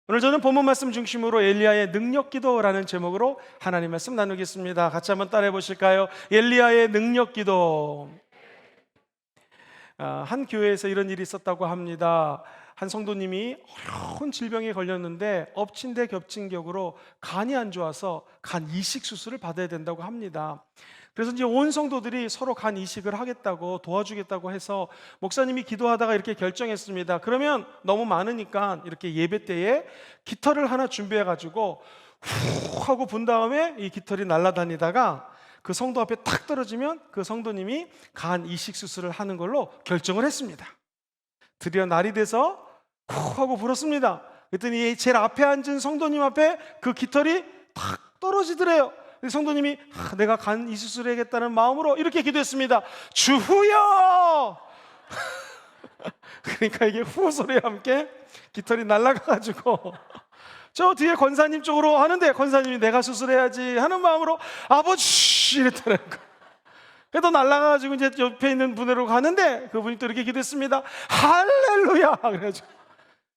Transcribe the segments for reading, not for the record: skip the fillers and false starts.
오늘 저는 본문 말씀 중심으로 엘리야의 능력 기도라는 제목으로 하나님 말씀 나누겠습니다. 같이 한번 따라해 보실까요? 엘리야의 능력 기도. 한 교회에서 이런 일이 있었다고 합니다. 한 성도님이 어려운 질병에 걸렸는데 엎친 데 겹친 격으로 간이 안 좋아서 간 이식 수술을 받아야 된다고 합니다. 그래서 이제 온 성도들이 서로 간 이식을 하겠다고 도와주겠다고 해서 목사님이 기도하다가 이렇게 결정했습니다. 그러면 너무 많으니까 이렇게 예배 때에 깃털을 하나 준비해 가지고 후 하고 분 다음에 이 깃털이 날아다니다가 그 성도 앞에 탁 떨어지면 그 성도님이 간 이식 수술을 하는 걸로 결정을 했습니다. 드디어 날이 돼서 후 하고 불었습니다. 그랬더니 제일 앞에 앉은 성도님 앞에 그 깃털이 탁 떨어지더래요. 성도님이 내가 간 이수술을 해야겠다는 마음으로 이렇게 기도했습니다. 주후여! 그러니까 이게 후 소리와 함께 깃털이 날아가가지고 저 뒤에 권사님 쪽으로 하는데 권사님이 내가 수술해야지 하는 마음으로 아버지 이랬다는 거. 그래도 날아가가지고 이제 옆에 있는 분으로 가는데 그분이 또 이렇게 기도했습니다. 할렐루야! 그래가지고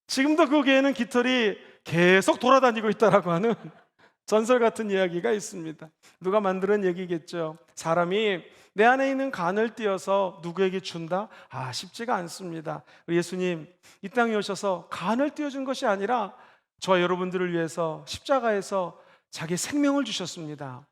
지금도 그 교회는 깃털이 계속 돌아다니고 있다라고 하는 전설 같은 이야기가 있습니다. 누가 만드는 얘기겠죠. 사람이 내 안에 있는 간을 띄어서 누구에게 준다? 쉽지가 않습니다. 예수님 이 땅에 오셔서 간을 띄워준 것이 아니라 저와 여러분들을 위해서 십자가에서 자기 생명을 주셨습니다.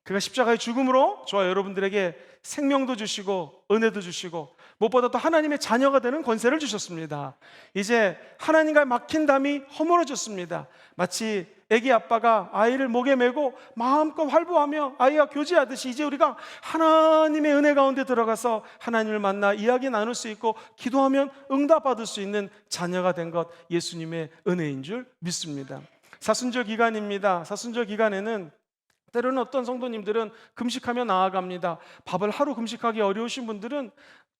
그가 십자가의 죽음으로 저와 여러분들에게 생명도 주시고 은혜도 주시고 무엇보다 또 하나님의 자녀가 되는 권세를 주셨습니다. 이제 하나님과 막힌 담이 허물어졌습니다. 마치 아기 아빠가 아이를 목에 메고 마음껏 활보하며 아이와 교제하듯이 이제 우리가 하나님의 은혜 가운데 들어가서 하나님을 만나 이야기 나눌 수 있고 기도하면 응답받을 수 있는 자녀가 된 것 예수님의 은혜인 줄 믿습니다. 사순절 기간입니다. 사순절 기간에는 때로는 어떤 성도님들은 금식하며 나아갑니다. 밥을 하루 금식하기 어려우신 분들은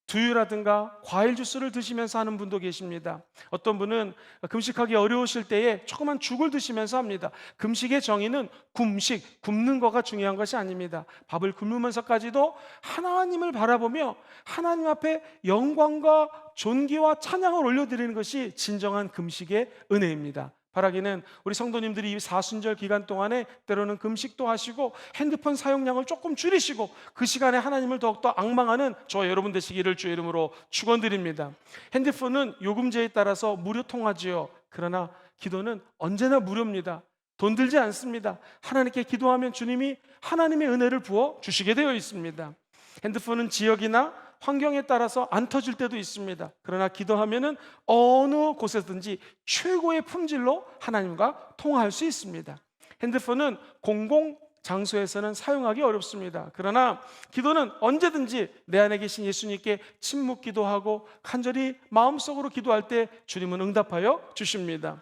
두유라든가 과일 주스를 드시면서 하는 분도 계십니다. 어떤 분은 금식하기 어려우실 때에 조그만 죽을 드시면서 합니다. 금식의 정의는 굶는 거가 중요한 것이 아닙니다. 밥을 굶으면서까지도 하나님을 바라보며 하나님 앞에 영광과 존귀와 찬양을 올려드리는 것이 진정한 금식의 은혜입니다. 바라기는 우리 성도님들이 이 사순절 기간 동안에 때로는 금식도 하시고 핸드폰 사용량을 조금 줄이시고 그 시간에 하나님을 더욱더 앙망하는 저와 여러분 되시기를 주의 이름으로 축원드립니다. 핸드폰은 요금제에 따라서 무료 통화지요. 그러나 기도는 언제나 무료입니다. 돈 들지 않습니다. 하나님께 기도하면 주님이 하나님의 은혜를 부어 주시게 되어 있습니다. 핸드폰은 지역이나 환경에 따라서 안 터질 때도 있습니다. 그러나 기도하면은 어느 곳에든지 최고의 품질로 하나님과 통화할 수 있습니다. 핸드폰은 공공 장소에서는 사용하기 어렵습니다. 그러나 기도는 언제든지 내 안에 계신 예수님께 침묵 기도하고 간절히 마음속으로 기도할 때 주님은 응답하여 주십니다.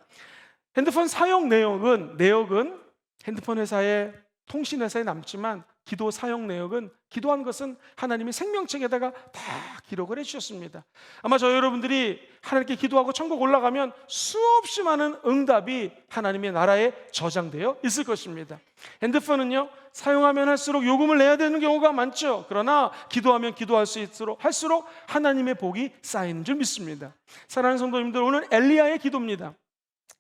핸드폰 사용 내역은 핸드폰 회사의 통신 회사에 남지만 기도 사용 내역은 기도한 것은 하나님의 생명책에다가 다 기록을 해주셨습니다. 아마 저 여러분들이 하나님께 기도하고 천국 올라가면 수없이 많은 응답이 하나님의 나라에 저장되어 있을 것입니다. 핸드폰은요 사용하면 할수록 요금을 내야 되는 경우가 많죠. 그러나 기도하면 기도할 수 있도록 할수록 하나님의 복이 쌓이는 줄 믿습니다. 사랑하는 성도님들, 오늘 엘리야의 기도입니다.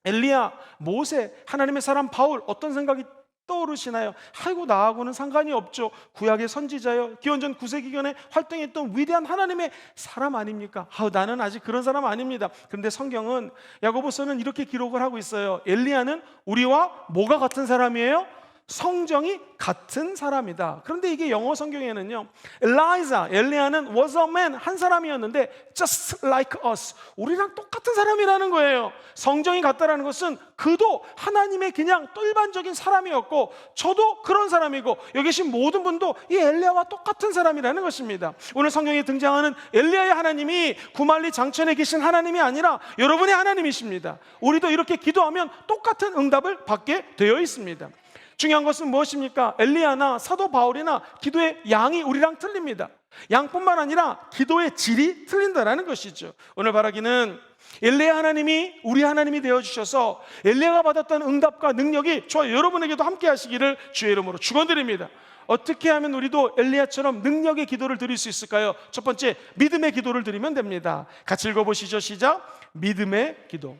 엘리야, 모세, 하나님의 사람 바울, 어떤 생각이 떠오르시나요? 아이고 나하고는 상관이 없죠. 구약의 선지자요, 기원전 9세기경에 활동했던 위대한 하나님의 사람 아닙니까? 나는 아직 그런 사람 아닙니다. 그런데 성경은 야고보서는 이렇게 기록을 하고 있어요. 엘리야는 우리와 뭐가 같은 사람이에요? 성정이 같은 사람이다. 그런데 이게 영어 성경에는요 엘리야는 was a man, 한 사람이었는데 just like us, 우리랑 똑같은 사람이라는 거예요. 성정이 같다라는 것은 그도 하나님의 그냥 일반적인 사람이었고 저도 그런 사람이고 여기 계신 모든 분도 이 엘리야와 똑같은 사람이라는 것입니다. 오늘 성경에 등장하는 엘리야의 하나님이 구말리 장천에 계신 하나님이 아니라 여러분의 하나님이십니다. 우리도 이렇게 기도하면 똑같은 응답을 받게 되어 있습니다. 중요한 것은 무엇입니까? 엘리야나 사도 바울이나 기도의 양이 우리랑 틀립니다. 양뿐만 아니라 기도의 질이 틀린다는 것이죠. 오늘 바라기는 엘리야 하나님이 우리 하나님이 되어주셔서 엘리야가 받았던 응답과 능력이 저와 여러분에게도 함께 하시기를 주의 이름으로 축원드립니다. 어떻게 하면 우리도 엘리야처럼 능력의 기도를 드릴 수 있을까요? 첫 번째, 믿음의 기도를 드리면 됩니다. 같이 읽어보시죠. 시작. 믿음의 기도.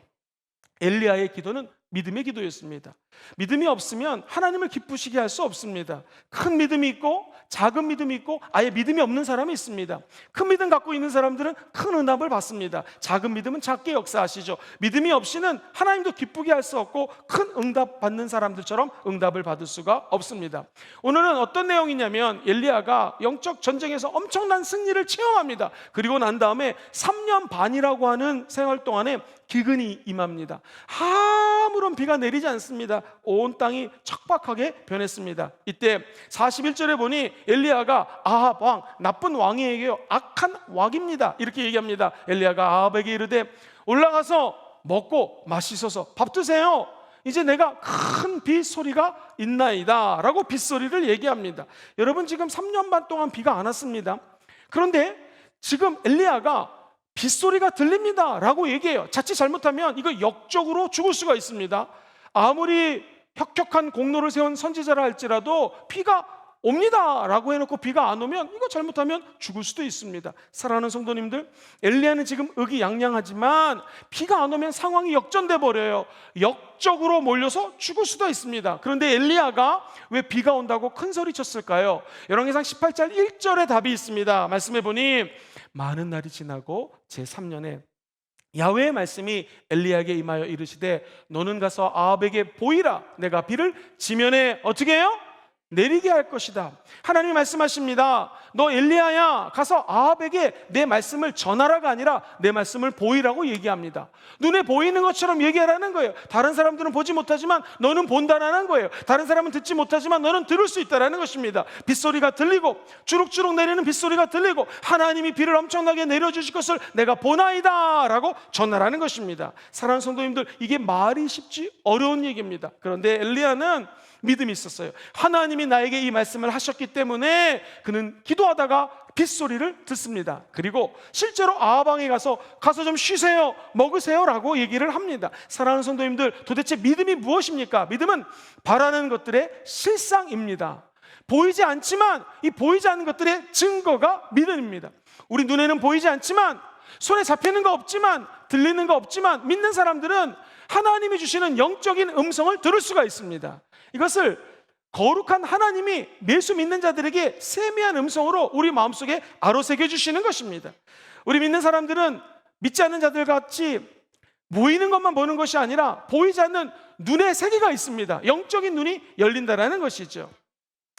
엘리야의 기도는 믿음의 기도였습니다. 믿음이 없으면 하나님을 기쁘시게 할 수 없습니다. 큰 믿음이 있고 작은 믿음이 있고 아예 믿음이 없는 사람이 있습니다. 큰 믿음 갖고 있는 사람들은 큰 응답을 받습니다. 작은 믿음은 작게 역사하시죠. 믿음이 없이는 하나님도 기쁘게 할 수 없고 큰 응답 받는 사람들처럼 응답을 받을 수가 없습니다. 오늘은 어떤 내용이냐면 엘리야가 영적 전쟁에서 엄청난 승리를 체험합니다. 그리고 난 다음에 3년 반이라고 하는 생활 동안에 기근이 임합니다. 아무런 비가 내리지 않습니다. 온 땅이 척박하게 변했습니다. 이때 41절에 보니 엘리야가 아합 왕, 나쁜 왕에게 악한 왕입니다 이렇게 얘기합니다. 엘리야가 아합에게 이르되 올라가서 먹고 마시소서, 밥 드세요. 이제 내가 큰 빗소리가 있나이다 라고 빗소리를 얘기합니다. 여러분, 지금 3년 반 동안 비가 안 왔습니다. 그런데 지금 엘리야가 빗소리가 들립니다 라고 얘기해요. 자칫 잘못하면 이거 역적으로 죽을 수가 있습니다. 아무리 혁혁한 공로를 세운 선지자라 할지라도 비가 옵니다 라고 해놓고 비가 안 오면 이거 잘못하면 죽을 수도 있습니다. 사랑하는 성도님들, 엘리야는 지금 의기양양하지만 비가 안 오면 상황이 역전돼 버려요. 역적으로 몰려서 죽을 수도 있습니다. 그런데 엘리야가 왜 비가 온다고 큰 소리 쳤을까요? 열왕기상 18장 1절에 답이 있습니다. 말씀해 보니 많은 날이 지나고 제3년에 야훼의 말씀이 엘리야에게 임하여 이르시되 너는 가서 아합에게 보이라. 내가 비를 지면에 어떻게 해요? 내리게 할 것이다. 하나님이 말씀하십니다. 너 엘리야야, 가서 아합에게 내 말씀을 전하라가 아니라 내 말씀을 보이라고 얘기합니다. 눈에 보이는 것처럼 얘기하라는 거예요. 다른 사람들은 보지 못하지만 너는 본다라는 거예요. 다른 사람은 듣지 못하지만 너는 들을 수 있다라는 것입니다. 빗소리가 들리고 주룩주룩 내리는 빗소리가 들리고 하나님이 비를 엄청나게 내려주실 것을 내가 보나이다 라고 전하라는 것입니다. 사랑하는 성도님들, 이게 말이 쉽지 어려운 얘기입니다. 그런데 엘리야는 믿음이 있었어요. 하나님이 나에게 이 말씀을 하셨기 때문에 그는 기도하다가 빗소리를 듣습니다. 그리고 실제로 아합 왕에 가서 좀 쉬세요, 먹으세요 라고 얘기를 합니다. 사랑하는 성도님들, 도대체 믿음이 무엇입니까? 믿음은 바라는 것들의 실상입니다. 보이지 않지만 이 보이지 않는 것들의 증거가 믿음입니다. 우리 눈에는 보이지 않지만, 손에 잡히는 거 없지만, 들리는 거 없지만 믿는 사람들은 하나님이 주시는 영적인 음성을 들을 수가 있습니다. 이것을 거룩한 하나님이 예수 믿는 자들에게 세미한 음성으로 우리 마음속에 아로새겨 주시는 것입니다. 우리 믿는 사람들은 믿지 않는 자들 같이 보이는 것만 보는 것이 아니라 보이지 않는 눈의 세계가 있습니다. 영적인 눈이 열린다라는 것이죠.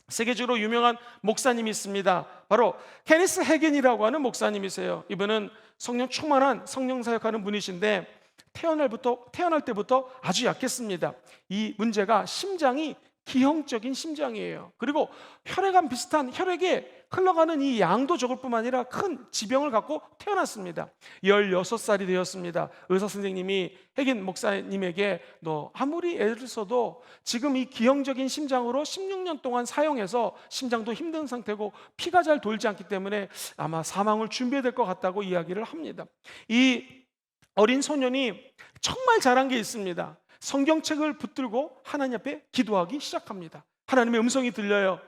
세계적으로 유명한 목사님이 있습니다. 바로 케니스 해겐이라고 하는 목사님이세요. 이분은 성령 충만한 성령 사역하는 분이신데 태어날 때부터 아주 약했습니다. 이 문제가 심장이 기형적인 심장이에요. 그리고 혈액암 비슷한 혈액에 흘러가는 이 양도 적을 뿐만 아니라 큰 지병을 갖고 태어났습니다. 16살이 되었습니다. 의사 선생님이 해겐 목사님에게 너 아무리 애를 써도 지금 이 기형적인 심장으로 16년 동안 사용해서 심장도 힘든 상태고 피가 잘 돌지 않기 때문에 아마 사망을 준비해야 될 것 같다고 이야기를 합니다. 이 어린 소년이 정말 잘한 게 있습니다. 성경책을 붙들고 하나님 앞에 기도하기 시작합니다. 하나님의 음성이 들려요.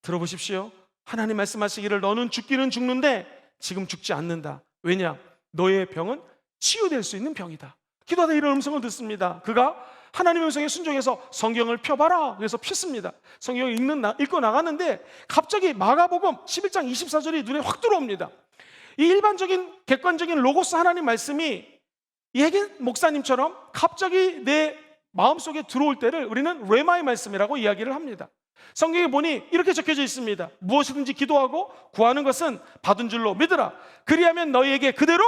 들어보십시오. 하나님 말씀하시기를 너는 죽기는 죽는데 지금 죽지 않는다. 왜냐? 너의 병은 치유될 수 있는 병이다. 기도하다 이런 음성을 듣습니다. 그가 하나님의 음성에 순종해서 성경을 펴봐라. 그래서 폈습니다. 성경을 읽고 나가는데 갑자기 마가복음 11장 24절이 눈에 확 들어옵니다. 이 일반적인 객관적인 로고스 하나님 말씀이 이 해겐 목사님처럼 갑자기 내 마음속에 들어올 때를 우리는 레마의 말씀이라고 이야기를 합니다. 성경에 보니 이렇게 적혀져 있습니다. 무엇이든지 기도하고 구하는 것은 받은 줄로 믿으라. 그리하면 너희에게 그대로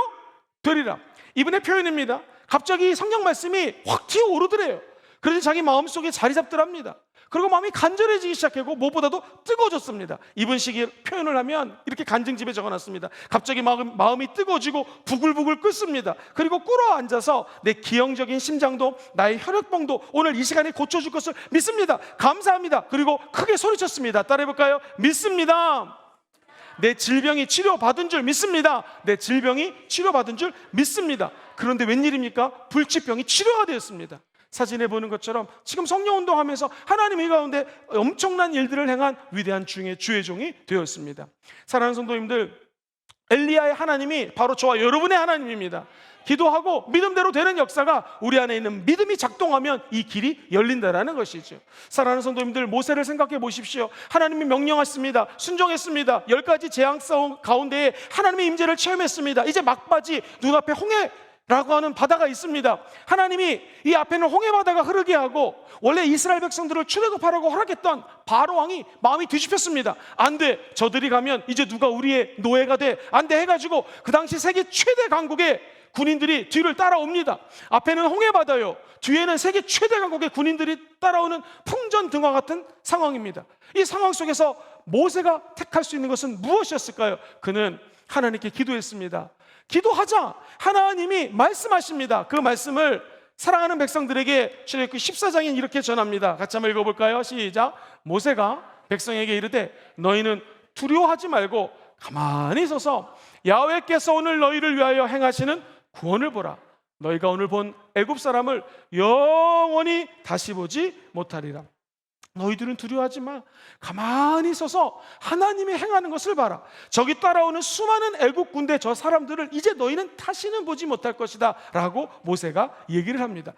되리라. 이분의 표현입니다. 갑자기 성경 말씀이 확 튀어오르더래요. 그래서 자기 마음속에 자리 잡더랍니다. 그리고 마음이 간절해지기 시작하고 무엇보다도 뜨거워졌습니다. 이분 식의 표현을 하면 이렇게 간증집에 적어놨습니다. 갑자기 마음이 뜨거워지고 부글부글 끓습니다. 그리고 꿇어 앉아서 내 기형적인 심장도 나의 혈액병도 오늘 이 시간에 고쳐줄 것을 믿습니다. 감사합니다. 그리고 크게 소리쳤습니다. 따라해볼까요? 믿습니다. 내 질병이 치료받은 줄 믿습니다. 내 질병이 치료받은 줄 믿습니다. 그런데 웬일입니까? 불치병이 치료가 되었습니다. 사진에 보는 것처럼 지금 성령운동하면서 하나님의 가운데 엄청난 일들을 행한 위대한 주의 종이 되었습니다. 사랑하는 성도님들, 엘리야의 하나님이 바로 저와 여러분의 하나님입니다. 기도하고 믿음대로 되는 역사가 우리 안에 있는 믿음이 작동하면 이 길이 열린다라는 것이죠. 사랑하는 성도님들, 모세를 생각해 보십시오. 하나님이 명령했습니다. 순종했습니다. 10가지 재앙 가운데에 하나님의 임재를 체험했습니다. 이제 막바지 눈앞에 홍해라고 하는 바다가 있습니다. 하나님이 이 앞에는 홍해 바다가 흐르게 하고 원래 이스라엘 백성들을 출애굽하라고 허락했던 바로 왕이 마음이 뒤집혔습니다. 안 돼, 저들이 가면 이제 누가 우리의 노예가 돼, 안 돼 해가지고 그 당시 세계 최대 강국의 군인들이 뒤를 따라옵니다. 앞에는 홍해 바다요, 뒤에는 세계 최대 강국의 군인들이 따라오는 풍전등화 같은 상황입니다. 이 상황 속에서 모세가 택할 수 있는 것은 무엇이었을까요? 그는 하나님께 기도했습니다. 기도하자 하나님이 말씀하십니다. 그 말씀을 사랑하는 백성들에게 출애굽기 14장에 이렇게 전합니다. 같이 한번 읽어볼까요? 시작. 모세가 백성에게 이르되 너희는 두려워하지 말고 가만히 서서 야훼께서 오늘 너희를 위하여 행하시는 구원을 보라. 너희가 오늘 본 애굽 사람을 영원히 다시 보지 못하리라. 너희들은 두려워하지 마. 가만히 서서 하나님이 행하는 것을 봐라. 저기 따라오는 수많은 애국 군대 저 사람들을 이제 너희는 다시는 보지 못할 것이다 라고 모세가 얘기를 합니다.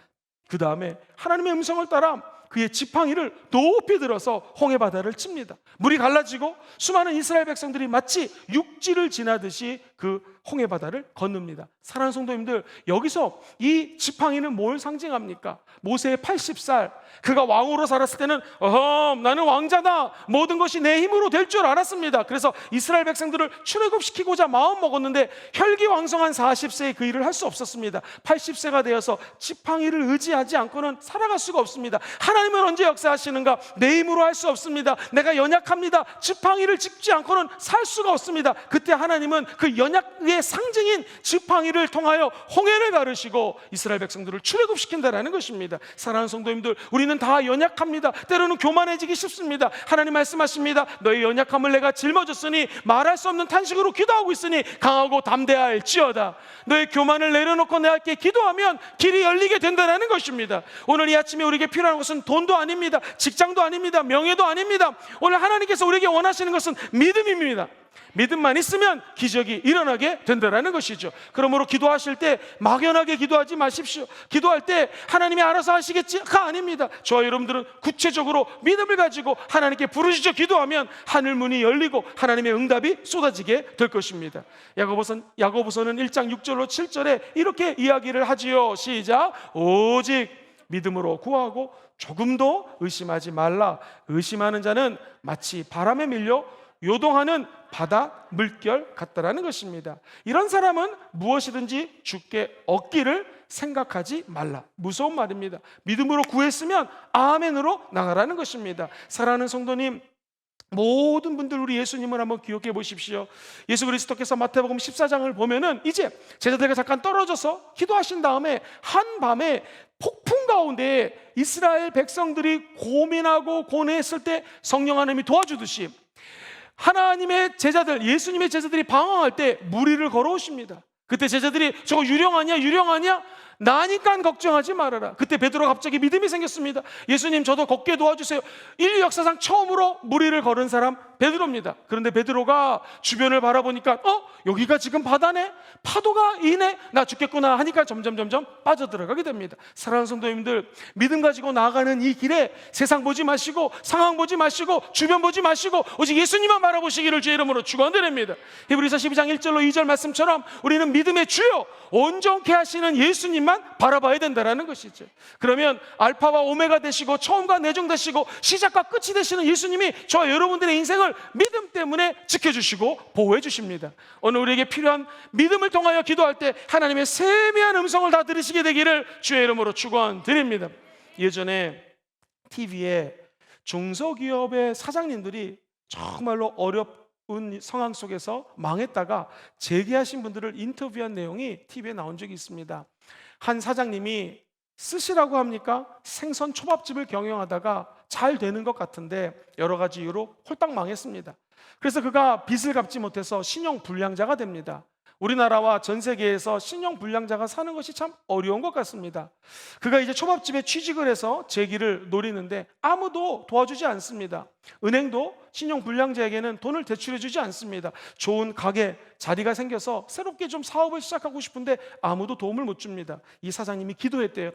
그 다음에 하나님의 음성을 따라 그의 지팡이를 높이 들어서 홍해 바다를 칩니다. 물이 갈라지고 수많은 이스라엘 백성들이 마치 육지를 지나듯이 그 홍해 바다를 건넙니다. 사랑하는 성도님들, 여기서 이 지팡이는 뭘 상징합니까? 모세의 80살, 그가 왕으로 살았을 때는 나는 왕자다, 모든 것이 내 힘으로 될 줄 알았습니다. 그래서 이스라엘 백성들을 출애굽시키고자 마음먹었는데 혈기왕성한 40세에 그 일을 할 수 없었습니다. 80세가 되어서 지팡이를 의지하지 않고는 살아갈 수가 없습니다. 하나님은 언제 역사하시는가? 내 힘으로 할 수 없습니다. 내가 연약합니다. 지팡이를 짚지 않고는 살 수가 없습니다. 그때 하나님은 그 연약의 상징인 지팡이를 통하여 홍해를 가르시고 이스라엘 백성들을 출애굽시킨다라는 것입니다. 사랑하는 성도님들, 우리는 다 연약합니다. 때로는 교만해지기 쉽습니다. 하나님 말씀하십니다. 너의 연약함을 내가 짊어졌으니 말할 수 없는 탄식으로 기도하고 있으니 강하고 담대할지어다. 너의 교만을 내려놓고 내 함께 기도하면 길이 열리게 된다는 것입니다. 오늘 이 아침에 우리에게 필요한 것은 돈도 아닙니다. 직장도 아닙니다. 명예도 아닙니다. 오늘 하나님께서 우리에게 원하시는 것은 믿음입니다. 믿음만 있으면 기적이 일어나게 된다는 것이죠. 그러므로 기도하실 때 막연하게 기도하지 마십시오. 기도할 때 하나님이 알아서 하시겠지가 아닙니다. 저와 여러분들은 구체적으로 믿음을 가지고 하나님께 부르짖어 기도하면 하늘 문이 열리고 하나님의 응답이 쏟아지게 될 것입니다. 야고보서는 1장 6절로 7절에 이렇게 이야기를 하지요. 시작. 오직 믿음으로 구하고 조금도 의심하지 말라. 의심하는 자는 마치 바람에 밀려 요동하는 바다 물결 같다라는 것입니다. 이런 사람은 무엇이든지 주께 얻기를 생각하지 말라. 무서운 말입니다. 믿음으로 구했으면 아멘으로 나가라는 것입니다. 사랑하는 성도님, 모든 분들 우리 예수님을 한번 기억해 보십시오. 예수 그리스도께서 마태복음 14장을 보면은 이제 제자들과 잠깐 떨어져서 기도하신 다음에 한밤에 폭풍 가운데 이스라엘 백성들이 고민하고 고뇌했을 때 성령 하나님이 도와주듯이 하나님의 제자들, 예수님의 제자들이 방황할 때 무리를 걸어오십니다. 그때 제자들이 저거 유령하냐? 나니까 걱정하지 말아라. 그때 베드로가 갑자기 믿음이 생겼습니다. 예수님, 저도 걷게 도와주세요. 인류 역사상 처음으로 무리를 걸은 사람 베드로입니다. 그런데 베드로가 주변을 바라보니까 여기가 지금 바다네? 파도가 이네? 나 죽겠구나 하니까 점점 빠져들어가게 됩니다. 사랑하는 성도님들, 믿음 가지고 나아가는 이 길에 세상 보지 마시고 상황 보지 마시고 주변 보지 마시고 오직 예수님만 바라보시기를 주의 이름으로 축원드립니다. 히브리서 12장 1절로 2절 말씀처럼 우리는 믿음의 주요 온전케 하시는 예수님만 바라봐야 된다는 것이죠. 그러면 알파와 오메가 되시고 처음과 내중 되시고 시작과 끝이 되시는 예수님이 저와 여러분들의 인생을 믿음 때문에 지켜주시고 보호해 주십니다. 오늘 우리에게 필요한 믿음을 통하여 기도할 때 하나님의 세미한 음성을 다 들으시게 되기를 주의 이름으로 축원드립니다. 예전에 TV에 중소기업의 사장님들이 정말로 어려운 상황 속에서 망했다가 재기하신 분들을 인터뷰한 내용이 TV에 나온 적이 있습니다. 한 사장님이 스시라고 합니까? 생선 초밥집을 경영하다가 잘 되는 것 같은데 여러 가지 이유로 홀딱 망했습니다. 그래서 그가 빚을 갚지 못해서 신용불량자가 됩니다. 우리나라와 전 세계에서 신용불량자가 사는 것이 참 어려운 것 같습니다. 그가 이제 초밥집에 취직을 해서 재기를 노리는데 아무도 도와주지 않습니다. 은행도 신용 불량자에게는 돈을 대출해 주지 않습니다. 좋은 가게, 자리가 생겨서 새롭게 좀 사업을 시작하고 싶은데 아무도 도움을 못 줍니다. 이 사장님이 기도했대요.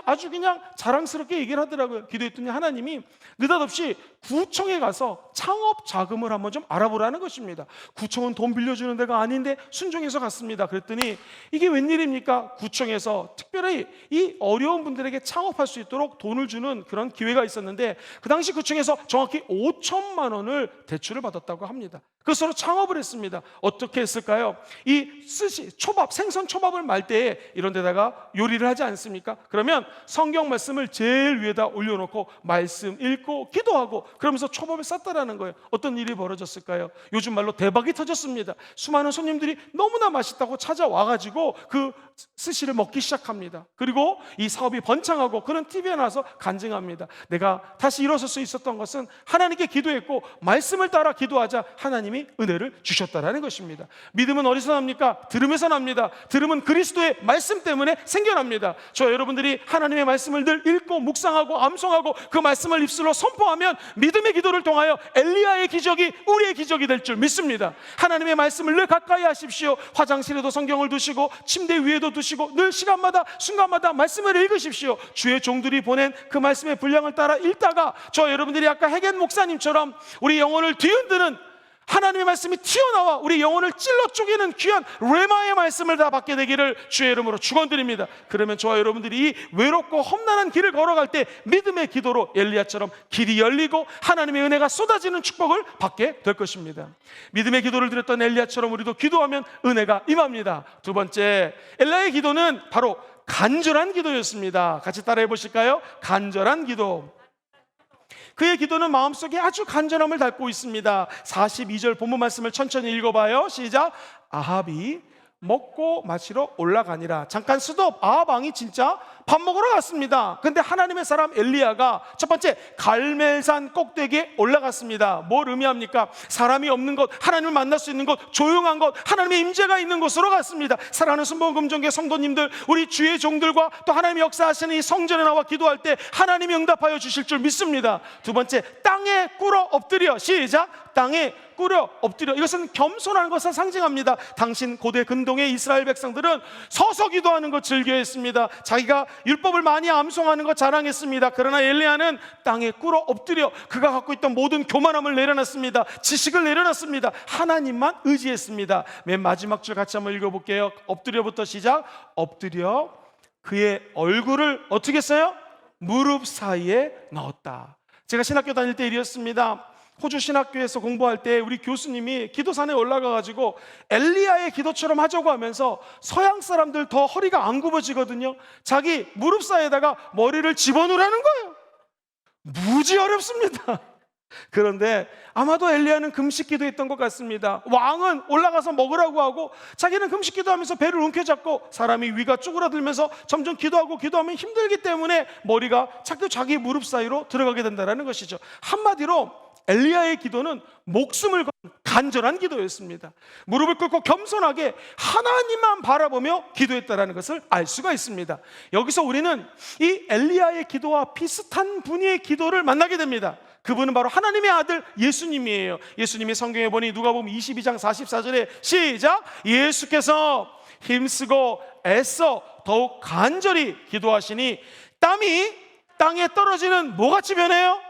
아주 그냥 자랑스럽게 얘기를 하더라고요. 기도했더니 하나님이 느닷없이 구청에 가서 창업 자금을 한번 좀 알아보라는 것입니다. 구청은 돈 빌려주는 데가 아닌데 순종해서 갔습니다. 그랬더니 이게 웬일입니까? 구청에서 특별히 이 어려운 분들에게 창업할 수 있도록 돈을 주는 그런 기회가 있었는데, 그 당시 구청에서 정확히 5천만 원을 대출을 받았다고 합니다. 그것으로 창업을 했습니다. 어떻게 했을까요? 이 스시, 초밥, 생선 초밥을 말 때에 이런 데다가 요리를 하지 않습니까? 그러면 성경 말씀을 제일 위에다 올려놓고 말씀 읽고 기도하고 그러면서 초밥을 쌌다라는 거예요. 어떤 일이 벌어졌을까요? 요즘 말로 대박이 터졌습니다. 수많은 손님들이 너무나 맛있다고 찾아와가지고 그 스시를 먹기 시작합니다. 그리고 이 사업이 번창하고 그런 TV에 나와서 간증합니다. 내가 다시 일어설 수 있었던 것은 하나님께 기도했고 말씀을 따라 기도하자 하나님이 은혜를 주셨다라는 것입니다. 믿음은 어디서 납니까? 들음에서 납니다. 들음은 그리스도의 말씀 때문에 생겨납니다. 저 여러분들이 하나님의 말씀을 늘 읽고 묵상하고 암송하고 그 말씀을 입술로 선포하면 믿음의 기도를 통하여 엘리야의 기적이 우리의 기적이 될 줄 믿습니다. 하나님의 말씀을 늘 가까이 하십시오. 화장실에도 성경을 두시고 침대 위에도 두시고 늘 시간마다 순간마다 말씀을 읽으십시오. 주의 종들이 보낸 그 말씀의 분량을 따라 읽다가 저 여러분들이 아까 해겐 목사님처럼 우리 영혼을 뒤흔드는 하나님의 말씀이 튀어나와 우리 영혼을 찔러 쪼개는 귀한 레마의 말씀을 다 받게 되기를 주의 이름으로 축원드립니다. 그러면 저와 여러분들이 이 외롭고 험난한 길을 걸어갈 때 믿음의 기도로 엘리야처럼 길이 열리고 하나님의 은혜가 쏟아지는 축복을 받게 될 것입니다. 믿음의 기도를 드렸던 엘리야처럼 우리도 기도하면 은혜가 임합니다. 두 번째, 엘리야의 기도는 바로 간절한 기도였습니다. 같이 따라해 보실까요? 간절한 기도. 그의 기도는 마음속에 아주 간절함을 담고 있습니다. 42절 본문 말씀을 천천히 읽어봐요. 시작. 아합이 먹고 마시러 올라가니라. 잠깐 스톱. 아합 왕이 진짜 밥 먹으러 갔습니다. 근데 하나님의 사람 엘리야가 첫 번째 갈멜산 꼭대기에 올라갔습니다. 뭘 의미합니까? 사람이 없는 곳, 하나님을 만날 수 있는 곳, 조용한 곳, 하나님의 임재가 있는 곳으로 갔습니다. 사랑하는 순복음금종교 성도님들, 우리 주의 종들과 또 하나님의 역사하시는 이 성전에 나와 기도할 때 하나님이 응답하여 주실 줄 믿습니다. 두 번째, 땅에 꿇어 엎드려. 시작. 땅에 꿇어 엎드려. 이것은 겸손한 것을 상징합니다. 당신 고대 근동의 이스라엘 백성들은 서서 기도하는 것 즐겨했습니다. 자기가 율법을 많이 암송하는 것 자랑했습니다. 그러나 엘리야는 땅에 꿇어 엎드려 그가 갖고 있던 모든 교만함을 내려놨습니다. 지식을 내려놨습니다. 하나님만 의지했습니다. 맨 마지막 줄 같이 한번 읽어볼게요. 엎드려부터 시작. 엎드려 그의 얼굴을 어떻게 했어요? 무릎 사이에 넣었다. 제가 신학교 다닐 때 일이었습니다. 호주 신학교에서 공부할 때 우리 교수님이 기도산에 올라가가지고 엘리야의 기도처럼 하자고 하면서 서양 사람들 더 허리가 안 굽어지거든요. 자기 무릎 사이에다가 머리를 집어넣으라는 거예요. 무지 어렵습니다. 그런데 아마도 엘리야는 금식 기도했던 것 같습니다. 왕은 올라가서 먹으라고 하고 자기는 금식 기도하면서 배를 움켜잡고 사람이 위가 쪼그라들면서 점점 기도하면 힘들기 때문에 머리가 자기 무릎 사이로 들어가게 된다는 것이죠. 한마디로 엘리야의 기도는 목숨을 건 간절한 기도였습니다. 무릎을 꿇고 겸손하게 하나님만 바라보며 기도했다는 것을 알 수가 있습니다. 여기서 우리는 이 엘리야의 기도와 비슷한 분의 기도를 만나게 됩니다. 그분은 바로 하나님의 아들 예수님이에요. 예수님이 성경에 보니 누가복음 22장 44절에 시작. 예수께서 힘쓰고 애써 더욱 간절히 기도하시니 땀이 땅에 떨어지는 뭐같이 변해요?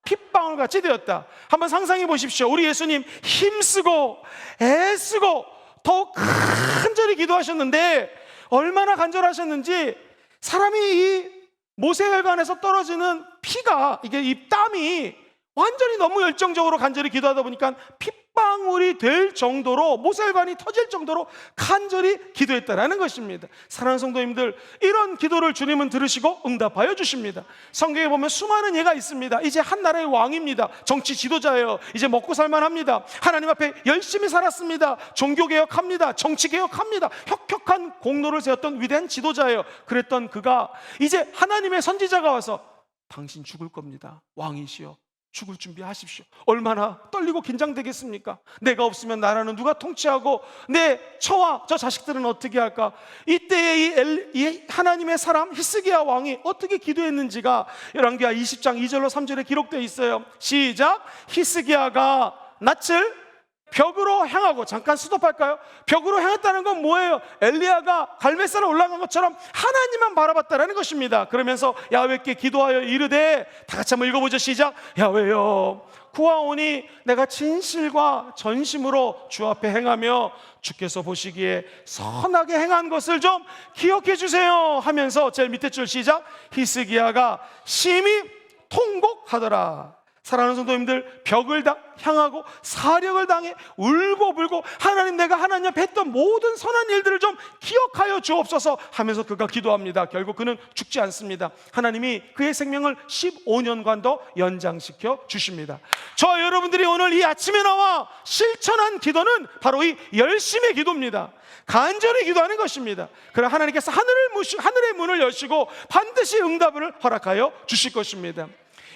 핏방울 같이 되었다. 한번 상상해 보십시오. 우리 예수님 힘쓰고 애쓰고 더욱 간절히 기도하셨는데 얼마나 간절하셨는지 사람이 이 모세혈관에서 떨어지는 피가 이게 이 땀이 완전히 너무 열정적으로 간절히 기도하다 보니까 핏방울이 될 정도로 모세혈관이 터질 정도로 간절히 기도했다라는 것입니다. 사랑하는 성도님들, 이런 기도를 주님은 들으시고 응답하여 주십니다. 성경에 보면 수많은 예가 있습니다. 이제 한 나라의 왕입니다. 정치 지도자예요. 이제 먹고 살만합니다. 하나님 앞에 열심히 살았습니다. 종교개혁합니다. 정치개혁합니다. 혁혁한 공로를 세웠던 위대한 지도자예요. 그랬던 그가 이제 하나님의 선지자가 와서 당신 죽을 겁니다. 왕이시여 죽을 준비하십시오. 얼마나 떨리고 긴장되겠습니까? 내가 없으면 나라는 누가 통치하고 내 처와 저 자식들은 어떻게 할까? 이때에 이 하나님의 사람 히스기야 왕이 어떻게 기도했는지가 열왕기하 20장 2절로 3절에 기록되어 있어요. 시작. 히스기야가 낯을 벽으로 향하고, 잠깐 스톱할까요? 벽으로 향했다는 건 뭐예요? 엘리야가 갈멜산에 올라간 것처럼 하나님만 바라봤다는 것입니다. 그러면서 야훼께 기도하여 이르되, 다 같이 한번 읽어보죠. 시작. 야훼여, 구하오니 내가 진실과 전심으로 주 앞에 행하며 주께서 보시기에 선하게 행한 것을 좀 기억해 주세요 하면서 제일 밑에 줄 시작. 히스기야가 심히 통곡하더라. 사랑하는 성도님들, 벽을 향하고 사력을 당해 울고불고 하나님, 내가 하나님 앞에 했던 모든 선한 일들을 좀 기억하여 주옵소서 하면서 그가 기도합니다. 결국 그는 죽지 않습니다. 하나님이 그의 생명을 15년간 더 연장시켜 주십니다. 저와 여러분들이 오늘 이 아침에 나와 실천한 기도는 바로 이 열심의 기도입니다. 간절히 기도하는 것입니다. 그럼 하나님께서 하늘의 문을 여시고 반드시 응답을 허락하여 주실 것입니다.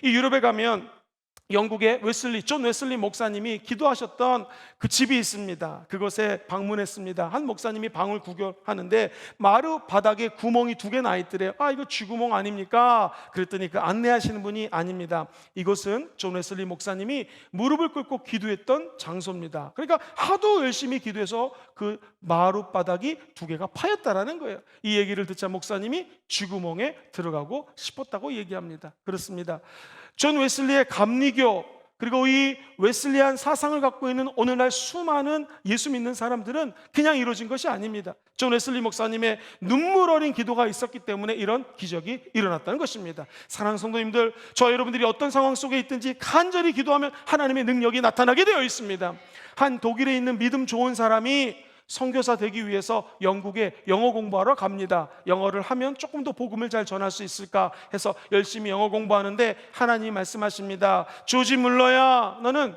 이 유럽에 가면 영국의 존 웨슬리 목사님이 기도하셨던 그 집이 있습니다. 그곳에 방문했습니다. 한 목사님이 방을 구경하는데 마루 바닥에 구멍이 2개 나 있더래요. 이거 쥐구멍 아닙니까? 그랬더니 그 안내하시는 분이 아닙니다. 이곳은 존 웨슬리 목사님이 무릎을 꿇고 기도했던 장소입니다. 그러니까 하도 열심히 기도해서 그 마루 바닥이 2개가 파였다라는 거예요. 이 얘기를 듣자 목사님이 쥐구멍에 들어가고 싶었다고 얘기합니다. 그렇습니다. 존 웨슬리의 감리교, 그리고 이 웨슬리안 사상을 갖고 있는 오늘날 수많은 예수 믿는 사람들은 그냥 이루어진 것이 아닙니다. 존 웨슬리 목사님의 눈물 어린 기도가 있었기 때문에 이런 기적이 일어났다는 것입니다. 사랑하는 성도님들, 저와 여러분들이 어떤 상황 속에 있든지 간절히 기도하면 하나님의 능력이 나타나게 되어 있습니다. 한 독일에 있는 믿음 좋은 사람이 선교사 되기 위해서 영국에 영어 공부하러 갑니다. 영어를 하면 조금 더 복음을 잘 전할 수 있을까 해서 열심히 영어 공부하는데 하나님이 말씀하십니다. 조지 물러야, 너는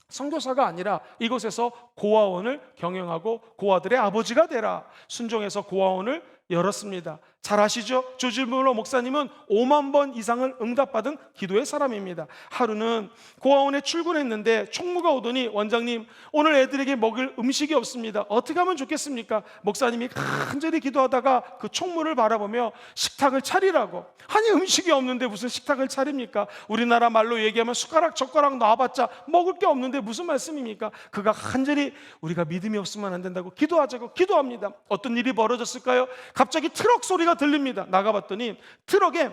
선교사가 아니라 이곳에서 고아원을 경영하고 고아들의 아버지가 되라. 순종해서 고아원을 열었습니다. 잘 아시죠? 조지 물러 목사님은 5만 번 이상을 응답받은 기도의 사람입니다. 하루는 고아원에 출근했는데 총무가 오더니, 원장님, 오늘 애들에게 먹을 음식이 없습니다. 어떻게 하면 좋겠습니까? 목사님이 간절히 기도하다가 그 총무를 바라보며 식탁을 차리라고. 아니, 음식이 없는데 무슨 식탁을 차립니까? 우리나라 말로 얘기하면 숟가락 젓가락 놔봤자 먹을 게 없는데 무슨 말씀입니까? 그가 간절히 우리가 믿음이 없으면 안 된다고 기도하자고 기도합니다. 어떤 일이 벌어졌을까요? 갑자기 트럭 소리가 들립니다. 나가봤더니 트럭에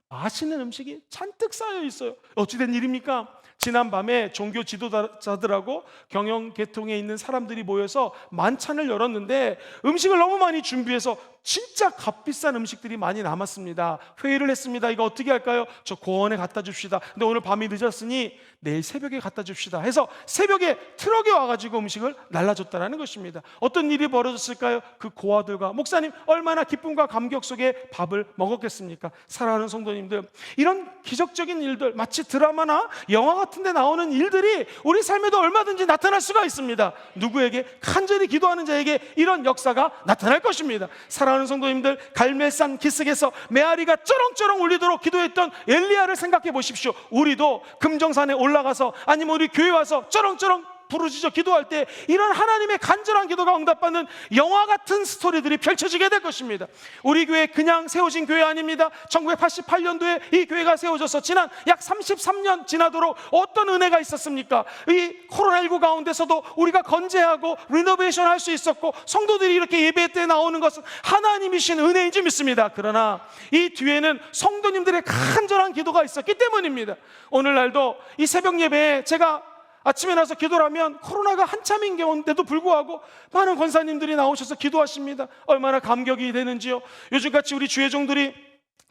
맛있는 음식이 잔뜩 쌓여 있어요. 어찌된 일입니까? 지난밤에 종교 지도자들하고 경영 계통에 있는 사람들이 모여서 만찬을 열었는데 음식을 너무 많이 준비해서 진짜 값비싼 음식들이 많이 남았습니다. 회의를 했습니다. 이거 어떻게 할까요? 저 고원에 갖다 줍시다. 근데 오늘 밤이 늦었으니 내일 새벽에 갖다 줍시다 해서 새벽에 트럭에 와가지고 음식을 날라줬다는 것입니다. 어떤 일이 벌어졌을까요? 그 고아들과 목사님 얼마나 기쁨과 감격 속에 밥을 먹었겠습니까? 사랑하는 성도님들, 이런 기적적인 일들, 마치 드라마나 영화 같은 데 나오는 일들이 우리 삶에도 얼마든지 나타날 수가 있습니다. 누구에게? 간절히 기도하는 자에게 이런 역사가 나타날 것입니다. 사랑하는 성도님들, 갈멜산 기슭에서 메아리가 쩌렁쩌렁 울리도록 기도했던 엘리야를 생각해 보십시오. 우리도 금정산에 올라가서, 아니면 우리 교회 와서 쩌렁쩌렁 부르짖어 기도할 때 이런 하나님의 간절한 기도가 응답받는 영화 같은 스토리들이 펼쳐지게 될 것입니다. 우리 교회 그냥 세워진 교회 아닙니다. 1988년도에 이 교회가 세워져서 지난 약 33년 지나도록 어떤 은혜가 있었습니까? 이 코로나19 가운데서도 우리가 건재하고 리노베이션 할 수 있었고 성도들이 이렇게 예배 때 나오는 것은 하나님이신 은혜인지 믿습니다. 그러나 이 뒤에는 성도님들의 간절한 기도가 있었기 때문입니다. 오늘날도 이 새벽 예배에 제가 아침에 나서 기도를 하면 코로나가 한참인 경우인데도 불구하고 많은 권사님들이 나오셔서 기도하십니다. 얼마나 감격이 되는지요. 요즘같이 우리 주회종들이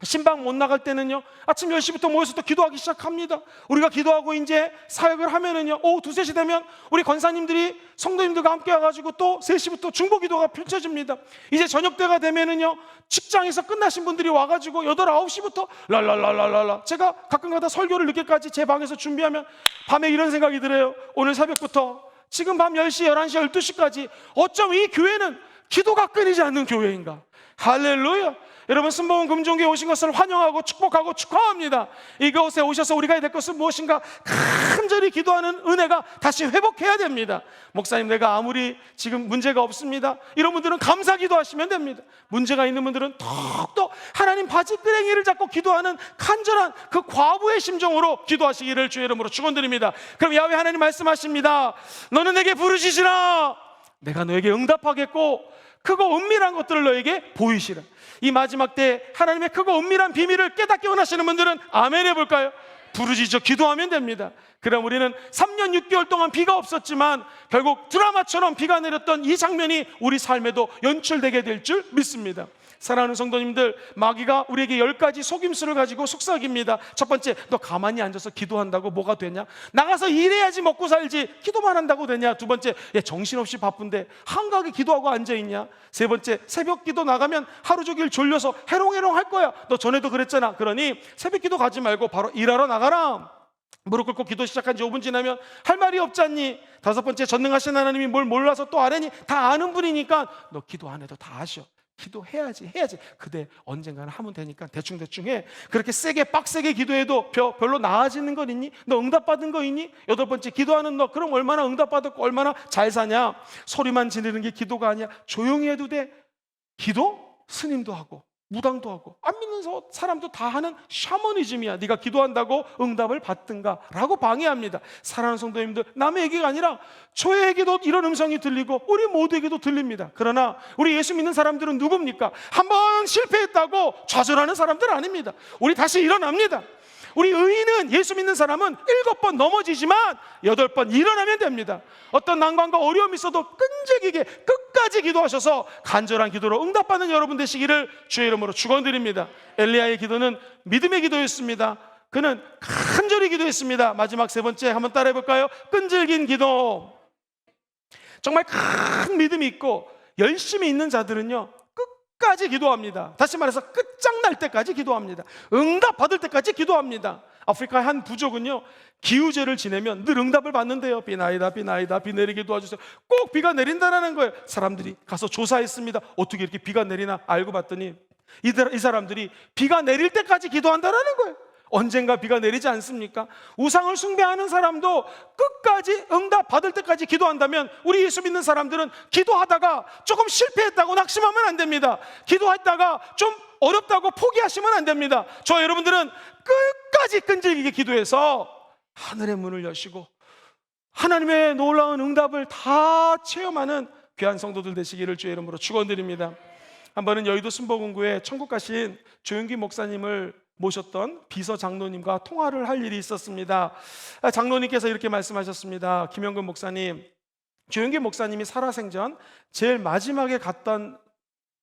신방 못 나갈 때는요, 아침 10시부터 모여서 또 기도하기 시작합니다. 우리가 기도하고 이제 사역을 하면은요, 오후 2, 3시 되면 우리 권사님들이 성도님들과 함께 와가지고 또 3시부터 중보 기도가 펼쳐집니다. 이제 저녁 때가 되면은요, 직장에서 끝나신 분들이 와가지고 8, 9시부터 랄랄랄랄랄라. 제가 가끔가다 설교를 늦게까지 제 방에서 준비하면 밤에 이런 생각이 들어요. 오늘 새벽부터 지금 밤 10시, 11시, 12시까지 어쩜 이 교회는 기도가 끊이지 않는 교회인가? 할렐루야. 여러분, 순복음 금종교에 오신 것을 환영하고 축복하고 축하합니다. 이곳에 오셔서 우리가 해야 될 것은 무엇인가? 간절히 기도하는 은혜가 다시 회복해야 됩니다. 목사님, 내가 아무리 지금 문제가 없습니다, 이런 분들은 감사 기도하시면 됩니다. 문제가 있는 분들은 더욱더 하나님 바지끄레기를 잡고 기도하는 간절한 그 과부의 심정으로 기도하시기를 주의 이름으로 축원드립니다. 그럼 야훼 하나님 말씀하십니다. 너는 내게 부르시지라, 내가 너에게 응답하겠고 크고 은밀한 것들을 너에게 보이시라. 이 마지막 때 하나님의 크고 은밀한 비밀을 깨닫기 원하시는 분들은 아멘 해볼까요? 부르짖어 기도하면 됩니다. 그럼 우리는 3년 6개월 동안 비가 없었지만 결국 드라마처럼 비가 내렸던 이 장면이 우리 삶에도 연출되게 될 줄 믿습니다. 사랑하는 성도님들, 마귀가 우리에게 10가지 속임수를 가지고 속삭입니다. 첫 번째, 너 가만히 앉아서 기도한다고 뭐가 되냐? 나가서 일해야지 먹고 살지 기도만 한다고 되냐? 두 번째, 정신없이 바쁜데 한가하게 기도하고 앉아있냐? 세 번째, 새벽 기도 나가면 하루 종일 졸려서 해롱해롱 할 거야. 너 전에도 그랬잖아. 그러니 새벽 기도 가지 말고 바로 일하러 나가라. 무릎 꿇고 기도 시작한 지 5분 지나면 할 말이 없잖니? 다섯 번째, 전능하신 하나님이 뭘 몰라서 또 안 하니? 다 아는 분이니까 너 기도 안 해도 다 아셔. 기도해야지. 그대 언젠가는 하면 되니까 대충 해. 그렇게 세게 빡세게 기도해도 별로 나아지는 건 있니? 너 응답받은 거 있니? 여덟 번째, 기도하는 너 그럼 얼마나 응답받았고 얼마나 잘 사냐? 소리만 지르는 게 기도가 아니야. 조용히 해도 돼. 기도? 스님도 하고 무당도 하고 안 믿는 사람도 다 하는 샤머니즘이야. 네가 기도한다고 응답을 받든가 라고 방해합니다. 사랑하는 성도님들, 남의 얘기가 아니라 저에게도 이런 음성이 들리고 우리 모두에게도 들립니다. 그러나 우리 예수 믿는 사람들은 누굽니까? 한번 실패했다고 좌절하는 사람들 아닙니다. 우리 다시 일어납니다. 우리 의인은, 예수 믿는 사람은 7번 넘어지지만 8번 일어나면 됩니다. 어떤 난관과 어려움이 있어도 끈질기게 끝까지 기도하셔서 간절한 기도로 응답받는 여러분 되시기를 주의 이름으로 축원드립니다. 엘리야의 기도는 믿음의 기도였습니다. 그는 간절히 기도했습니다. 마지막 세 번째 한번 따라해 볼까요? 끈질긴 기도. 정말 큰 믿음이 있고 열심히 있는 자들은요 끝까지 기도합니다. 다시 말해서 끝장날 때까지 기도합니다. 응답 받을 때까지 기도합니다. 아프리카의 한 부족은요 기후제를 지내면 늘 응답을 받는데요. 비나이다 비 내리게 도와주세요. 꼭 비가 내린다는 거예요. 사람들이 가서 조사했습니다. 어떻게 이렇게 비가 내리나 알고 봤더니 이 사람들이 비가 내릴 때까지 기도한다는 거예요. 언젠가 비가 내리지 않습니까? 우상을 숭배하는 사람도 끝까지 응답 받을 때까지 기도한다면 우리 예수 믿는 사람들은 기도하다가 조금 실패했다고 낙심하면 안 됩니다. 기도했다가 좀 어렵다고 포기하시면 안 됩니다. 저 여러분들은 끝까지 끈질기게 기도해서 하늘의 문을 여시고 하나님의 놀라운 응답을 다 체험하는 귀한 성도들 되시기를 주의 이름으로 축원드립니다. 한 번은 여의도 순복음교회 천국 가신 조용기 목사님을 모셨던 비서 장로님과 통화를 할 일이 있었습니다. 장로님께서 이렇게 말씀하셨습니다. 김영근 목사님, 조용기 목사님이 살아생전 제일 마지막에 갔던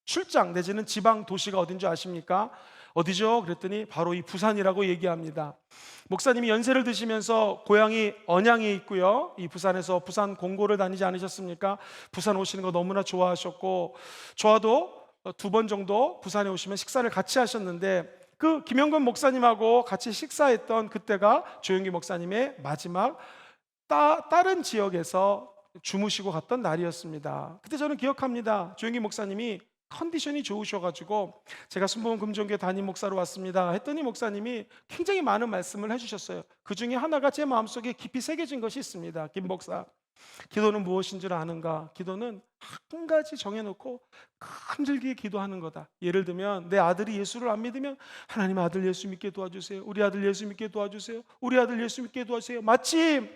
출장 내지는 지방 도시가 어딘지 아십니까? 어디죠? 그랬더니 바로 이 부산이라고 얘기합니다. 목사님이 연세를 드시면서 고향이 언양에 있고요, 이 부산에서 부산 공고를 다니지 않으셨습니까? 부산 오시는 거 너무나 좋아하셨고 저와도 2번 정도 부산에 오시면 식사를 같이 하셨는데 그 김영근 목사님하고 같이 식사했던 그때가 조용기 목사님의 마지막 다른 지역에서 주무시고 갔던 날이었습니다. 그때 저는 기억합니다. 조용기 목사님이 컨디션이 좋으셔가지고 제가 순복음 금종교회 담임 목사로 왔습니다 했더니 목사님이 굉장히 많은 말씀을 해주셨어요. 그 중에 하나가 제 마음속에 깊이 새겨진 것이 있습니다. 김 목사, 기도는 무엇인 줄 아는가? 기도는 한 가지 정해놓고 끈질기게 기도하는 거다. 예를 들면 내 아들이 예수를 안 믿으면 하나님 아들 예수 믿게 도와주세요. 우리 아들 예수 믿게 도와주세요. 우리 아들 예수 믿게 도와주세요. 마침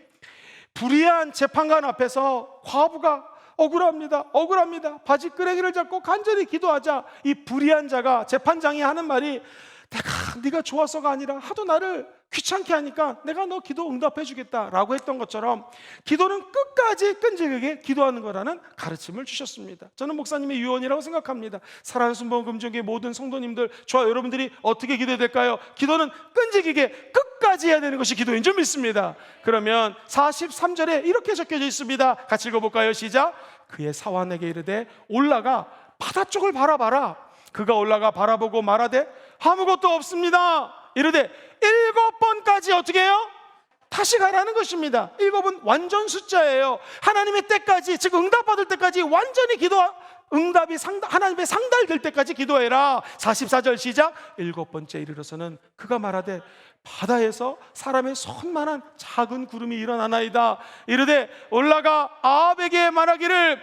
불의한 재판관 앞에서 과부가 억울합니다. 바지끄레기를 잡고 간절히 기도하자 이 불의한 자가, 재판장이 하는 말이 네가 좋아서가 아니라 하도 나를 귀찮게 하니까 내가 너 기도 응답해 주겠다라고 했던 것처럼 기도는 끝까지 끈질기게 기도하는 거라는 가르침을 주셨습니다. 저는 목사님의 유언이라고 생각합니다. 사랑하는 순복음 금종교회 모든 성도님들, 저와 여러분들이 어떻게 기도해야 될까요? 기도는 끈질기게 끝까지 해야 되는 것이 기도인 줄 믿습니다. 그러면 43절에 이렇게 적혀져 있습니다. 같이 읽어볼까요? 시작. 그의 사환에게 이르되 올라가 바다 쪽을 바라봐라. 그가 올라가 바라보고 말하되 아무것도 없습니다. 이르되 7번까지 어떻게 해요? 다시 가라는 것입니다. 7은 완전 숫자예요. 하나님의 때까지, 즉 응답받을 때까지 완전히 응답이 하나님의 상달될 때까지 기도해라. 44절 시작. 7번째 이르러서는 그가 말하되 바다에서 사람의 손만한 작은 구름이 일어나나이다. 이르되 올라가 아합에게 말하기를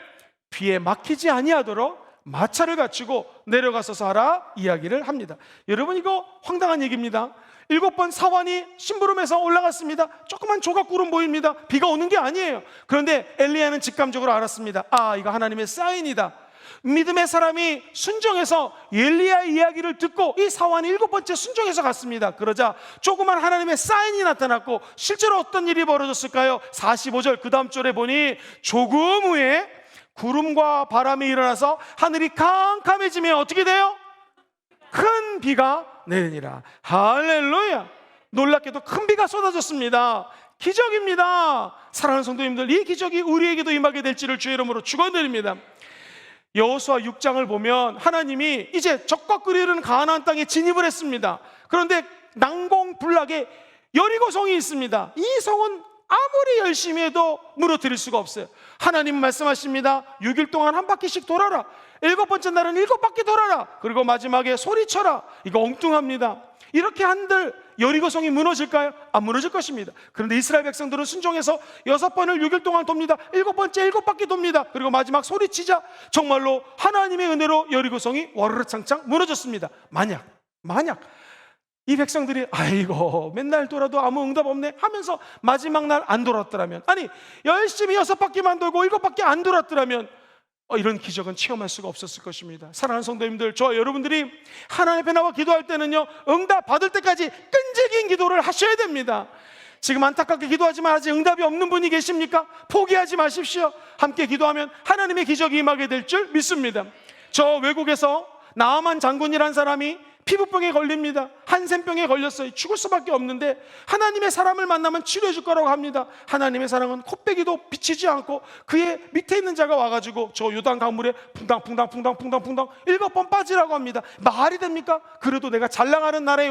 비에 막히지 아니하도록 마차를 갖추고 내려가서서 하라 이야기를 합니다. 여러분, 이거 황당한 얘기입니다. 7번 사환이 심부름에서 올라갔습니다. 조그만 조각구름 보입니다. 비가 오는 게 아니에요. 그런데 엘리야는 직감적으로 알았습니다. 아, 이거 하나님의 사인이다. 믿음의 사람이 순종해서 엘리야의 이야기를 듣고 이 사환이 7번째 순종해서 갔습니다. 그러자 조그만 하나님의 사인이 나타났고, 실제로 어떤 일이 벌어졌을까요? 45절 그 다음 절에 보니 조금 후에 구름과 바람이 일어나서 하늘이 캄캄해지면 어떻게 돼요? 큰 비가 내리니라. 할렐루야. 놀랍게도 큰 비가 쏟아졌습니다. 기적입니다. 사랑하는 성도님들, 이 기적이 우리에게도 임하게 될지를 주의 이름으로 축원드립니다. 여호수아 6장을 보면 하나님이 이제 적과 끓이는 가나안 땅에 진입을 했습니다. 그런데 난공불락에 여리고성이 있습니다. 이 성은 아무리 열심히 해도 무너뜨릴 수가 없어요. 하나님 말씀하십니다. 6일 동안 한 바퀴씩 돌아라. 7번째 날은 7바퀴 돌아라. 그리고 마지막에 소리쳐라. 이거 엉뚱합니다. 이렇게 한들 여리고성이 무너질까요? 안 무너질 것입니다. 그런데 이스라엘 백성들은 순종해서 6번을 6일 동안 돕니다. 7번째 7바퀴 돕니다. 그리고 마지막 소리치자 정말로 하나님의 은혜로 여리고성이 와르르 창창 무너졌습니다. 만약 이 백성들이 아이고 맨날 돌아도 아무 응답 없네 하면서 마지막 날 안 돌았더라면, 아니 열심히 6바퀴만 돌고 7바퀴 안 돌았더라면 이런 기적은 체험할 수가 없었을 것입니다. 사랑하는 성도님들, 저와 여러분들이 하나님 앞에 나와 기도할 때는요, 응답 받을 때까지 끈질긴 기도를 하셔야 됩니다. 지금 안타깝게 기도하지만 아직 응답이 없는 분이 계십니까? 포기하지 마십시오. 함께 기도하면 하나님의 기적이 임하게 될 줄 믿습니다. 저 외국에서 나아만 장군이란 사람이 피부병에 걸립니다. 한센병에 걸렸어요. 죽을 수밖에 없는데 하나님의 사람을 만나면 치료해 줄 거라고 합니다. 하나님의 사랑은 코빼기도 비치지 않고 그의 밑에 있는 자가 와가지고 저 요단 강물에 퐁당퐁당 7번 빠지라고 합니다. 말이 됩니까? 그래도 내가 잘 나가는 나라에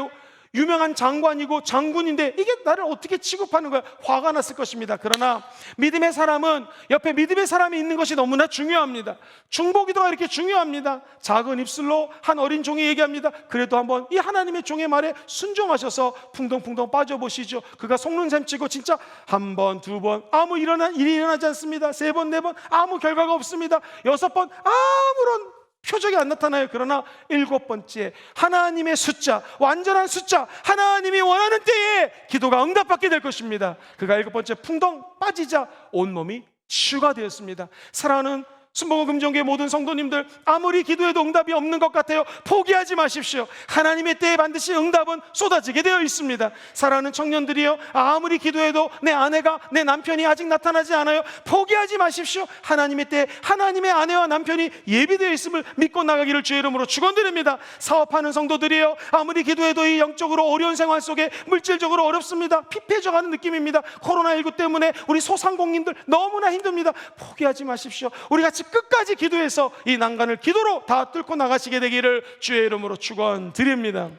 유명한 장관이고 장군인데 이게 나를 어떻게 취급하는 거야? 화가 났을 것입니다. 그러나 믿음의 사람은 옆에 믿음의 사람이 있는 것이 너무나 중요합니다. 중보기도가 이렇게 중요합니다. 작은 입술로 한 어린 종이 얘기합니다. 그래도 한번 이 하나님의 종의 말에 순종하셔서 풍덩풍덩 빠져보시죠. 그가 속는 셈 치고 진짜 한 번, 두 번 아무 일이 일어나지 않습니다. 3번, 4번 아무 결과가 없습니다. 6번 아무런 표적이 안 나타나요. 그러나 7번째 하나님의 숫자, 완전한 숫자, 하나님이 원하는 때에 기도가 응답받게 될 것입니다. 그가 7번째 풍덩 빠지자 온몸이 치유가 되었습니다. 사랑하는 순복음 금정교회 모든 성도님들, 아무리 기도해도 응답이 없는 것 같아요. 포기하지 마십시오. 하나님의 때에 반드시 응답은 쏟아지게 되어 있습니다. 사랑하는 청년들이요, 아무리 기도해도 내 아내가, 내 남편이 아직 나타나지 않아요. 포기하지 마십시오. 하나님의 때에 하나님의 아내와 남편이 예비되어 있음을 믿고 나가기를 주의 이름으로 축원드립니다. 사업하는 성도들이요, 아무리 기도해도 이 영적으로 어려운 생활 속에 물질적으로 어렵습니다. 피폐해져가는 느낌입니다. 코로나19 때문에 우리 소상공인들 너무나 힘듭니다. 포기하지 마십시오. 우리 같이 끝까지 기도해서 이 난간을 기도로 다 뚫고 나가시게 되기를 주의 이름으로 축원드립니다.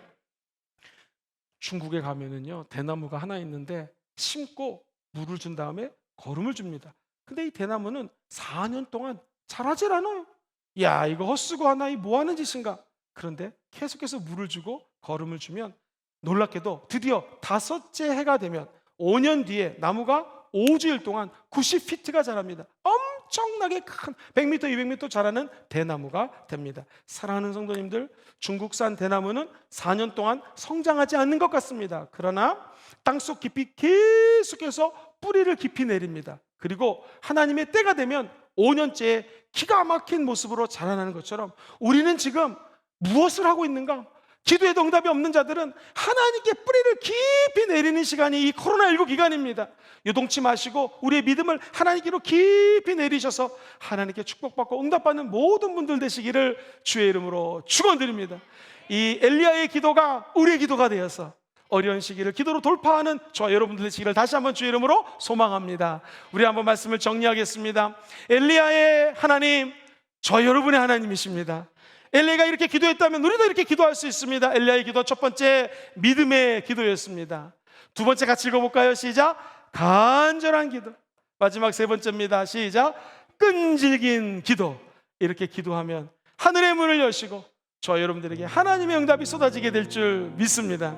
중국에 가면은요, 대나무가 하나 있는데 심고 물을 준 다음에 거름을 줍니다. 근데 이 대나무는 4년 동안 자라질 않아요. 야, 이거 헛수고 하나, 이 뭐 하는 짓인가? 그런데 계속해서 물을 주고 거름을 주면 놀랍게도 드디어 5째 해가 되면 5년 뒤에 나무가 5주일 동안 90피트가 자랍니다. 엄청나게 큰 100m, 200m 자라는 대나무가 됩니다. 사랑하는 성도님들, 중국산 대나무는 4년 동안 성장하지 않는 것 같습니다. 그러나 땅속 깊이 계속해서 뿌리를 깊이 내립니다. 그리고 하나님의 때가 되면 5년째에 기가 막힌 모습으로 자라나는 것처럼 우리는 지금 무엇을 하고 있는가? 기도에도 응답이 없는 자들은 하나님께 뿌리를 깊이 내리는 시간이 이 코로나19 기간입니다. 요동치 마시고 우리의 믿음을 하나님께로 깊이 내리셔서 하나님께 축복받고 응답받는 모든 분들 되시기를 주의 이름으로 축원드립니다. 이 엘리야의 기도가 우리의 기도가 되어서 어려운 시기를 기도로 돌파하는 저와 여러분들 되시기를 다시 한번 주의 이름으로 소망합니다. 우리 한번 말씀을 정리하겠습니다. 엘리야의 하나님, 저와 여러분의 하나님이십니다. 엘리야가 이렇게 기도했다면 우리도 이렇게 기도할 수 있습니다. 엘리야의 기도 첫 번째 믿음의 기도였습니다. 두 번째 같이 읽어볼까요? 시작. 간절한 기도. 마지막 세 번째입니다. 시작. 끈질긴 기도. 이렇게 기도하면 하늘의 문을 여시고 저와 여러분들에게 하나님의 응답이 쏟아지게 될 줄 믿습니다.